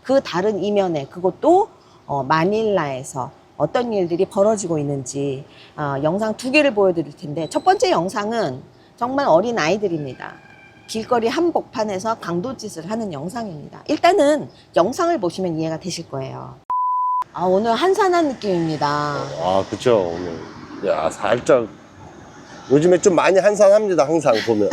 그 다른 이면에, 그것도 마닐라에서 어떤 일들이 벌어지고 있는지 영상 2개를 보여드릴 텐데, 첫 번째 영상은 정말 어린 아이들입니다. 길거리 한복판에서 강도짓을 하는 영상입니다. 일단은 영상을 보시면 이해가 되실 거예요. 오늘 한산한 느낌입니다. 아, 그쵸. 오늘. 야, 살짝. 요즘에 좀 많이 한산합니다. 항상 보면.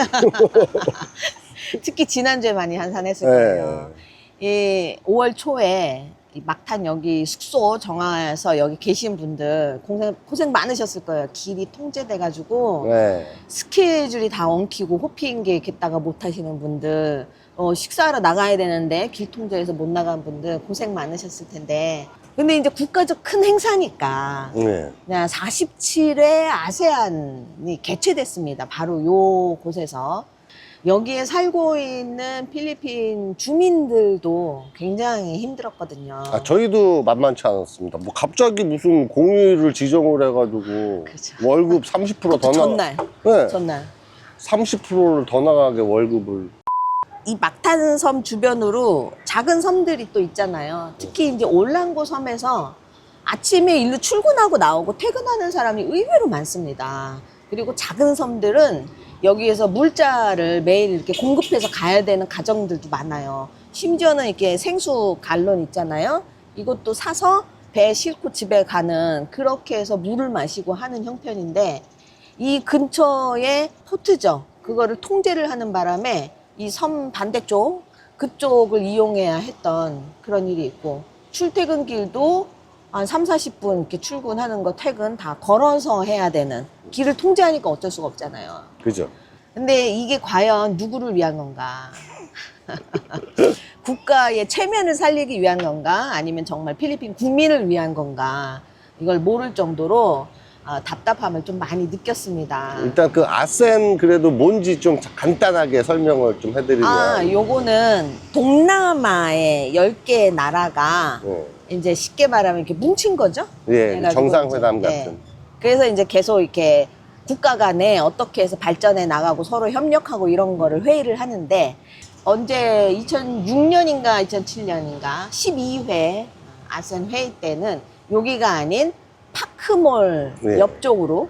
특히 지난주에 많이 한산했을 네. 거예요. 이 5월 초에 이 막탄 여기 숙소 정화해서 여기 계신 분들 고생 많으셨을 거예요. 길이 통제돼가지고 네. 스케줄이 다 엉키고 호핑 계획했다가 못 하시는 분들, 식사하러 나가야 되는데 길 통제해서 못 나간 분들 고생 많으셨을 텐데, 근데 이제 국가적 큰 행사니까 네. 그냥 47회 아세안이 개최됐습니다. 바로 요 곳에서. 여기에 살고 있는 필리핀 주민들도 굉장히 힘들었거든요. 아, 저희도 만만치 않았습니다. 뭐 갑자기 무슨 공휴일을 지정을 해가지고 그렇죠. 월급 30% 더 전날. 네. 전날. 30%를 더 나가게 월급을. 이 막탄섬 주변으로 작은 섬들이 또 있잖아요. 특히 이제 올랑고 섬에서 아침에 일로 출근하고 나오고 퇴근하는 사람이 의외로 많습니다. 그리고 작은 섬들은 여기에서 물자를 매일 이렇게 공급해서 가야 되는 가정들도 많아요. 심지어는 이렇게 생수 갈론 있잖아요. 이것도 사서 배 싣고 집에 가는, 그렇게 해서 물을 마시고 하는 형편인데, 이 근처에 포트죠. 그거를 통제를 하는 바람에 이 섬 반대쪽, 그쪽을 이용해야 했던 그런 일이 있고, 출퇴근 길도 한 30-40분 이렇게 출근하는 거 퇴근 다 걸어서 해야 되는, 길을 통제하니까 어쩔 수가 없잖아요. 그죠? 근데 이게 과연 누구를 위한 건가? 국가의 체면을 살리기 위한 건가? 아니면 정말 필리핀 국민을 위한 건가? 이걸 모를 정도로 답답함을 좀 많이 느꼈습니다. 일단 그 아센 그래도 뭔지 좀 간단하게 설명을 좀 해드리면. 요거는 동남아의 10개의 나라가 네. 이제 쉽게 말하면 이렇게 뭉친 거죠? 예, 그래가지고 정상회담 이제, 같은. 그래서 이제 계속 이렇게 국가 간에 어떻게 해서 발전해 나가고 서로 협력하고 이런 거를 회의를 하는데, 언제 2006년인가 2007년인가 12회 아세안 회의 때는 여기가 아닌 파크몰 네. 옆쪽으로,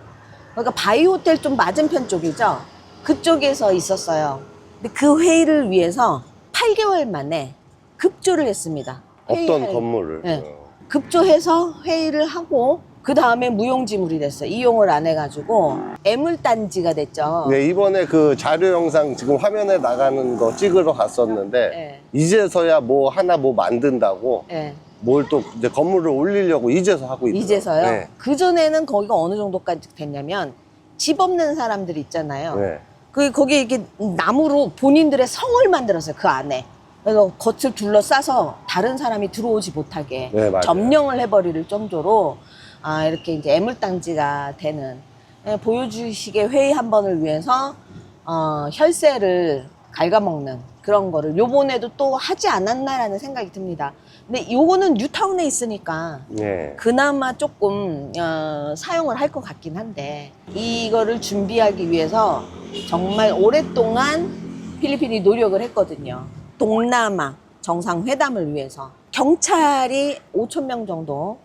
그러니까 바이오 호텔 좀 맞은편 쪽이죠. 그쪽에서 있었어요. 근데 그 회의를 위해서 8개월 만에 급조를 했습니다. 어떤 건물을. 네. 급조해서 회의를 하고 그 다음에 무용지물이 됐어요. 이용을 안 해가지고 애물단지가 됐죠. 네, 이번에 그 자료 영상 지금 화면에 나가는 거 찍으러 갔었는데, 네. 이제서야 뭐 하나 뭐 만든다고 네. 뭘 또 이제 건물을 올리려고 이제서 하고 있더라고요. 이제서요? 네. 그전에는 거기가 어느 정도까지 됐냐면, 집 없는 사람들 있잖아요. 네. 거기 이렇게 나무로 본인들의 성을 만들었어요. 그 안에. 그래서 겉을 둘러싸서 다른 사람이 들어오지 못하게 네, 맞아요. 점령을 해버릴 정도로 이렇게 이제 애물단지가 되는, 보여주시게 회의 한 번을 위해서 혈세를 갉아먹는 그런 거를 요번에도 또 하지 않았나라는 생각이 듭니다. 근데 요거는 뉴타운에 있으니까 네. 그나마 조금 사용을 할 것 같긴 한데, 이거를 준비하기 위해서 정말 오랫동안 필리핀이 노력을 했거든요. 동남아 정상회담을 위해서 경찰이 5,000명 정도,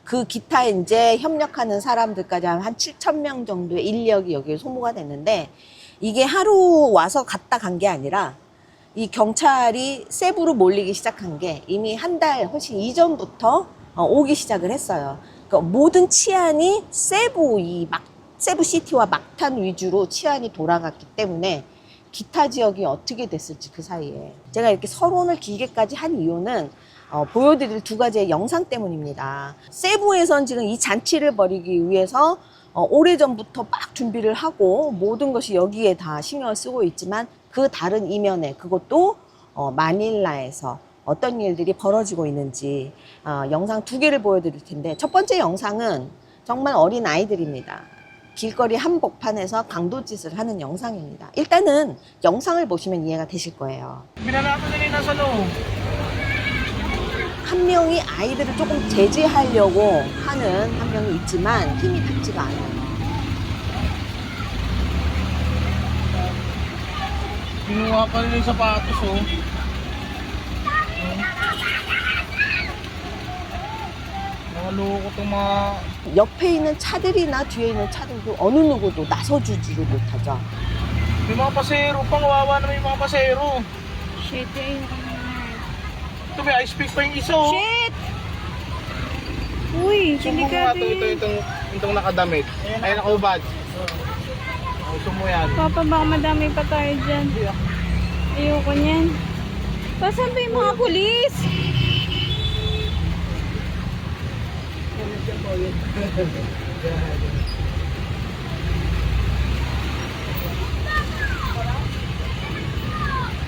그 기타 이제 협력하는 사람들까지 한 7,000명 정도의 인력이 여기에 소모가 됐는데, 이게 하루 와서 갔다 간 게 아니라 이 경찰이 세부로 몰리기 시작한 게 이미 한 달 훨씬 이전부터 오기 시작을 했어요. 그러니까 모든 치안이 세부 시티와 막탄 위주로 치안이 돌아갔기 때문에 기타 지역이 어떻게 됐을지 그 사이에. 제가 이렇게 서론을 길게까지 한 이유는 보여드릴 2가지의 영상 때문입니다. 세부에선 지금 이 잔치를 벌이기 위해서 오래전부터 막 준비를 하고 모든 것이 여기에 다 신경을 쓰고 있지만, 그 다른 이면에, 그것도 마닐라에서 어떤 일들이 벌어지고 있는지 영상 2개를 보여드릴 텐데, 첫 번째 영상은 정말 어린 아이들입니다. 길거리 한복판에서 강도짓을 하는 영상입니다. 일단은 영상을 보시면 이해가 되실 거예요. 한 명이 아이들을 조금 제지하려고 하는 한 명이 있지만 힘이 닿지가 않아요. Kinuha pa rin yung sapatos, oh. Maloko itong mga... 옆에 있는 차들이나 뒤에 있는 차들도 어느 누구도 나서주지를 못하죠. May mga pasero pa, kawawa naman yung mga pasero. Shit, ayun ko na. Ito may ice pick pa yung isa oh. Shit! Uy, Sumo mo nga delikado ito, yun. itong nakadamit. Ayun nakahubad. Oh, sumo yan. Papa, baka madami pa tayo dyan. Ayoko niyan. Pasan ba yung mga pulis?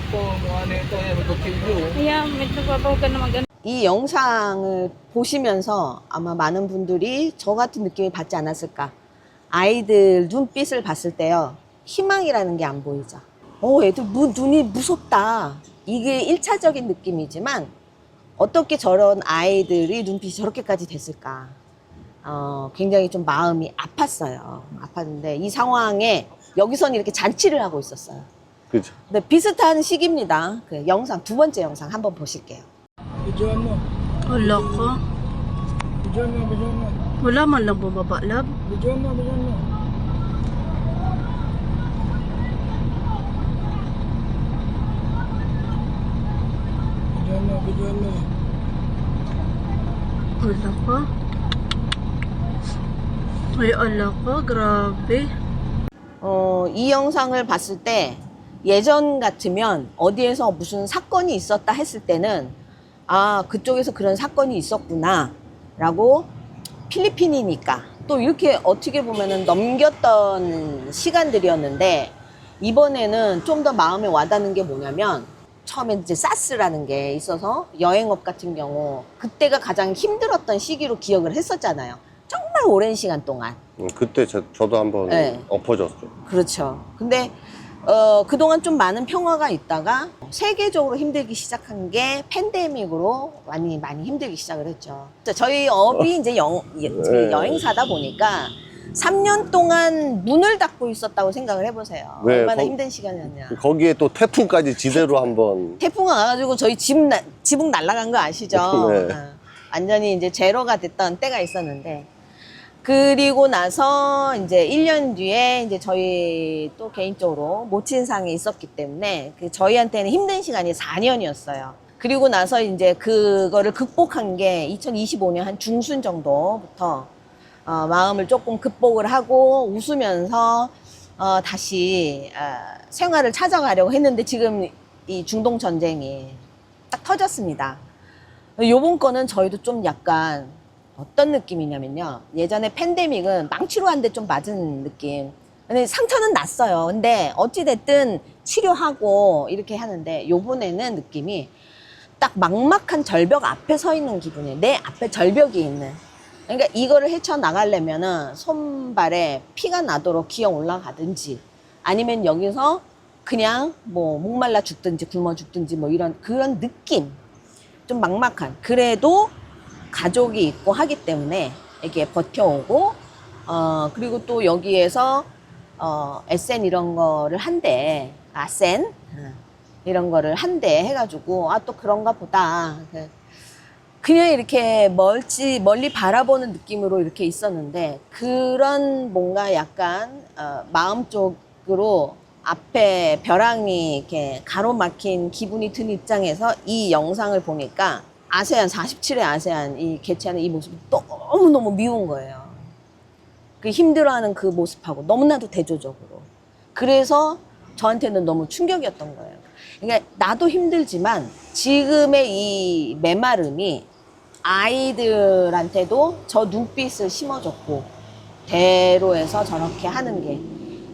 Ito, mga ano ito, magkutsilyo. Kaya, may nagpapawag ka naman ganun. 이 영상을 보시면서 아마 많은 분들이 저 같은 느낌을 받지 않았을까. 아이들 눈빛을 봤을 때요. 희망이라는 게 안 보이죠. 애들 눈이 무섭다. 이게 1차적인 느낌이지만 어떻게 저런 아이들이 눈빛이 저렇게까지 됐을까. 굉장히 좀 마음이 아팠어요. 아팠는데 이 상황에 여기서는 이렇게 잔치를 하고 있었어요. 그죠. 근데 비슷한 시기입니다. 그 영상, 두 번째 영상 한번 보실게요. Videoan mo. Wala ka. Videoan mo. Wala man lang bumaba, love. Videoan mo. Videoan mo. Wala ka. Ay, ala ka. Grabe. 이 영상을 봤을 때 예전 같으면 어디에서 무슨 사건이 있었다 했을 때는 아, 그쪽에서 그런 사건이 있었구나 라고 필리핀이니까 또 이렇게 어떻게 보면은 넘겼던 시간들이었는데 이번에는 좀 더 마음에 와닿는 게 뭐냐면 처음에 이제 사스라는 게 있어서 여행업 같은 경우 그때가 가장 힘들었던 시기로 기억을 했었잖아요. 정말 오랜 시간 동안. 그때 저도 한번 네. 엎어졌죠. 그렇죠. 근데 그동안 좀 많은 평화가 있다가 세계적으로 힘들기 시작한 게 팬데믹으로 많이 힘들기 시작을 했죠. 저희 업이 이제 여행사다 보니까 3년 동안 문을 닫고 있었다고 생각을 해보세요. 네, 얼마나 힘든 시간이었냐. 거기에 또 태풍까지 지대로 한번 태풍가 와가지고 저희 지붕 날아간 거 아시죠? 네. 완전히 이제 제로가 됐던 때가 있었는데 그리고 나서 이제 1년 뒤에 이제 저희 또 개인적으로 모친상이 있었기 때문에 그 저희한테는 힘든 시간이 4년이었어요. 그리고 나서 이제 그거를 극복한 게 2025년 한 중순 정도부터 마음을 조금 극복을 하고 웃으면서 다시 생활을 찾아가려고 했는데 지금 이 중동 전쟁이 딱 터졌습니다. 요번 거는 저희도 좀 약간 어떤 느낌이냐면요. 예전에 팬데믹은 망치로 한 대 좀 맞은 느낌. 근데 상처는 났어요. 근데 어찌됐든 치료하고 이렇게 하는데 요번에는 느낌이 딱 막막한 절벽 앞에 서 있는 기분이에요. 내 앞에 절벽이 있는. 그러니까 이거를 헤쳐나가려면은 손발에 피가 나도록 기어 올라가든지 아니면 여기서 그냥 뭐 목말라 죽든지 굶어 죽든지 뭐 이런 그런 느낌. 좀 막막한. 그래도 가족이 있고 하기 때문에 이렇게 버텨오고 그리고 또 여기에서 에센 이런 거를 한대 아센 이런 거를 한대 해가지고 또 그런가 보다 그냥 이렇게 멀리 바라보는 느낌으로 이렇게 있었는데 그런 뭔가 약간 마음 쪽으로 앞에 벼랑이 이렇게 가로막힌 기분이 든 입장에서 이 영상을 보니까 아세안 47회 아세안 이 개최하는 이 모습이 너무너무 미운 거예요. 그 힘들어하는 그 모습하고 너무나도 대조적으로. 그래서 저한테는 너무 충격이었던 거예요. 그러니까 나도 힘들지만 지금의 이 메마름이 아이들한테도 저 눈빛을 심어줬고 대로에서 저렇게 하는 게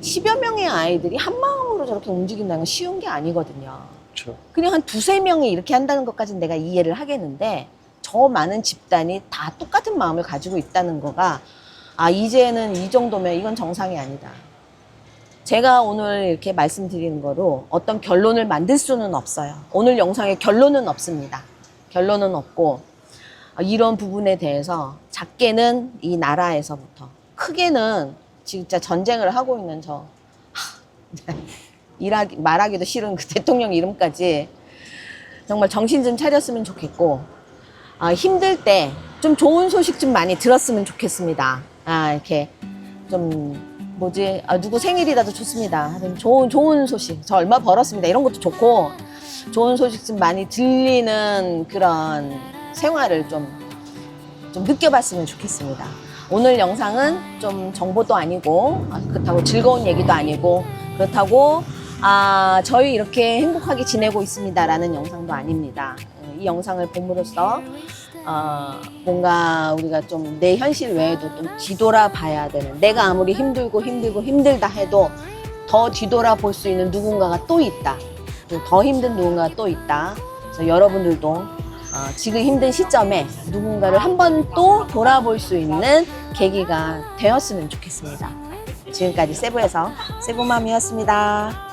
10여 명의 아이들이 한 마음으로 저렇게 움직인다는 건 쉬운 게 아니거든요. 그렇죠. 그냥 한 두세 명이 이렇게 한다는 것까지는 내가 이해를 하겠는데 저 많은 집단이 다 똑같은 마음을 가지고 있다는 거가 이제는 이 정도면 이건 정상이 아니다. 제가 오늘 이렇게 말씀드리는 거로 어떤 결론을 만들 수는 없어요. 오늘 영상에 결론은 없습니다. 결론은 없고 이런 부분에 대해서 작게는 이 나라에서부터 크게는 진짜 전쟁을 하고 있는 말하기도 싫은 그 대통령 이름까지 정말 정신 좀 차렸으면 좋겠고 힘들 때 좀 좋은 소식 좀 많이 들었으면 좋겠습니다. 이렇게 좀 뭐지? 누구 생일이라도 좋습니다. 하여튼 좋은 소식. 저 얼마 벌었습니다. 이런 것도 좋고 좋은 소식 좀 많이 들리는 그런 생활을 좀 느껴봤으면 좋겠습니다. 오늘 영상은 좀 정보도 아니고 그렇다고 즐거운 얘기도 아니고 그렇다고 저희 이렇게 행복하게 지내고 있습니다라는 영상도 아닙니다. 이 영상을 봄으로써 뭔가 우리가 좀 내 현실 외에도 좀 뒤돌아봐야 되는, 내가 아무리 힘들다 해도 더 뒤돌아볼 수 있는 누군가가 또 있다. 또 더 힘든 누군가가 또 있다. 그래서 여러분들도 지금 힘든 시점에 누군가를 한 번 또 돌아볼 수 있는 계기가 되었으면 좋겠습니다. 지금까지 세부에서 세부맘이었습니다.